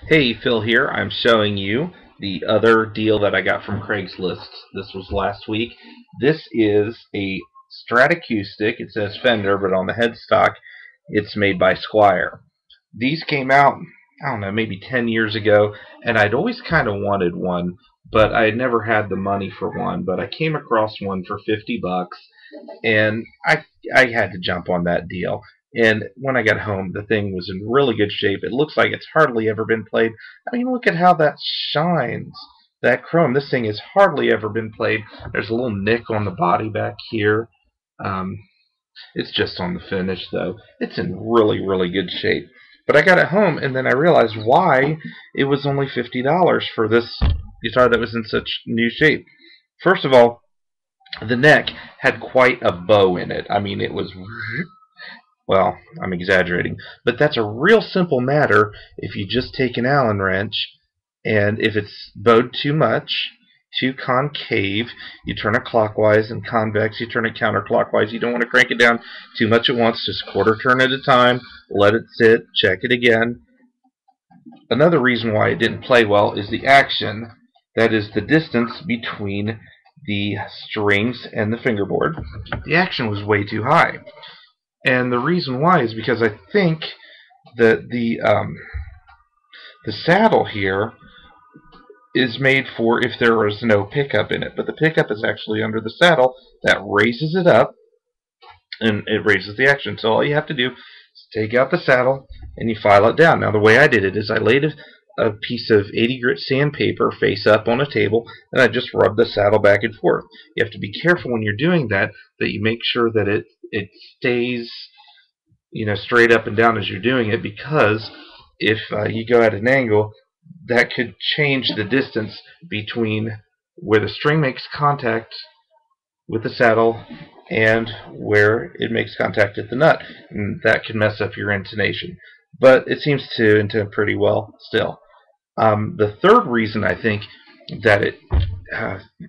Hey, Phil here. I'm showing you the other deal that I got from Craigslist. This was last week. This is a Stratacoustic. It says Fender, but on the headstock, it's made by Squire. These came out, I don't know, maybe 10 years ago, and I'd always kind of wanted one, but I had never had the money for one. But I came across one for 50 bucks, and I had to jump on that deal. And when I got home, the thing was in really good shape. It looks like it's hardly ever been played. I mean, look at how that shines. That chrome. This thing has hardly ever been played. There's a little nick on the body back here. Um, it's just on the finish, though. It's in really, really good shape. But I got it home, and then I realized why it was only $50 for this guitar that was in such new shape. First of all, the neck had quite a bow in it. I mean, it was, well, I'm exaggerating, but that's a real simple matter if you just take an Allen wrench, and if it's bowed too much, too concave, you turn it clockwise, and convex, you turn it counterclockwise. You don't want to crank it down too much at once, just quarter turn at a time, let it sit, check it again. Another reason why it didn't play well is the action, that is the distance between the strings and the fingerboard. The action was way too high. And the reason why is because I think that the saddle here is made for if there was no pickup in it, but the pickup is actually under the saddle. That raises it up, and it raises the action. So all you have to do is take out the saddle and you file it down. Now the way I did it is I laid a piece of 80 grit sandpaper face up on a table, and I just rubbed the saddle back and forth. You have to be careful when you're doing that you make sure that it stays, straight up and down as you're doing it, because if you go at an angle, that could change the distance between where the string makes contact with the saddle and where it makes contact at the nut, and that can mess up your intonation. But it seems to intone pretty well still. The third reason I think that it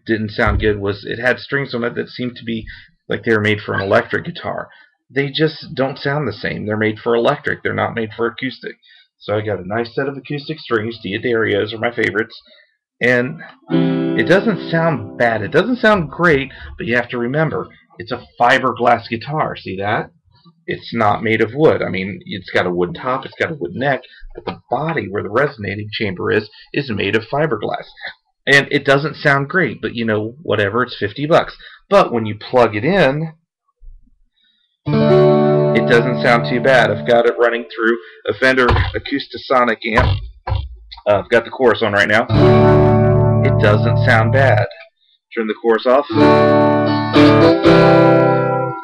didn't sound good was it had strings on it that seemed to be like they were made for an electric guitar. They just don't sound the same. They're made for electric. They're not made for acoustic. So I got a nice set of acoustic strings. Diodario's are my favorites. And it doesn't sound bad. It doesn't sound great, but you have to remember, it's a fiberglass guitar. See that? It's not made of wood. I mean, it's got a wood top, it's got a wood neck, but the body where the resonating chamber is made of fiberglass. And it doesn't sound great, but whatever, it's 50 bucks. But when you plug it in, it doesn't sound too bad. I've got it running through a Fender Acoustasonic amp. I've got the chorus on right now. It doesn't sound bad. Turn the chorus off.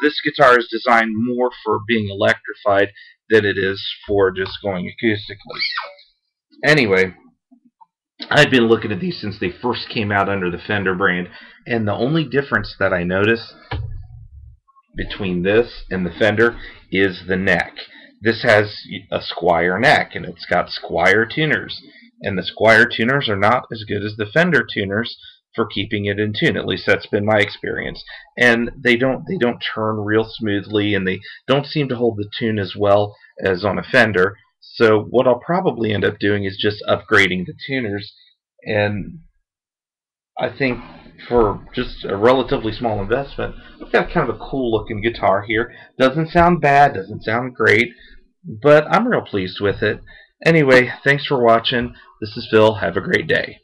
This guitar is designed more for being electrified than it is for just going acoustically. Anyway, I've been looking at these since they first came out under the Fender brand, and the only difference that I notice between this and the Fender is the neck. This has a Squire neck, and it's got Squire tuners, and the Squire tuners are not as good as the Fender tuners for keeping it in tune. At least that's been my experience. And they don't turn real smoothly, and they don't seem to hold the tune as well as on a Fender. So what I'll probably end up doing is just upgrading the tuners, and I think for just a relatively small investment, I've got kind of a cool looking guitar here. Doesn't sound bad, doesn't sound great, but I'm real pleased with it. Anyway, thanks for watching. This is Phil. Have a great day.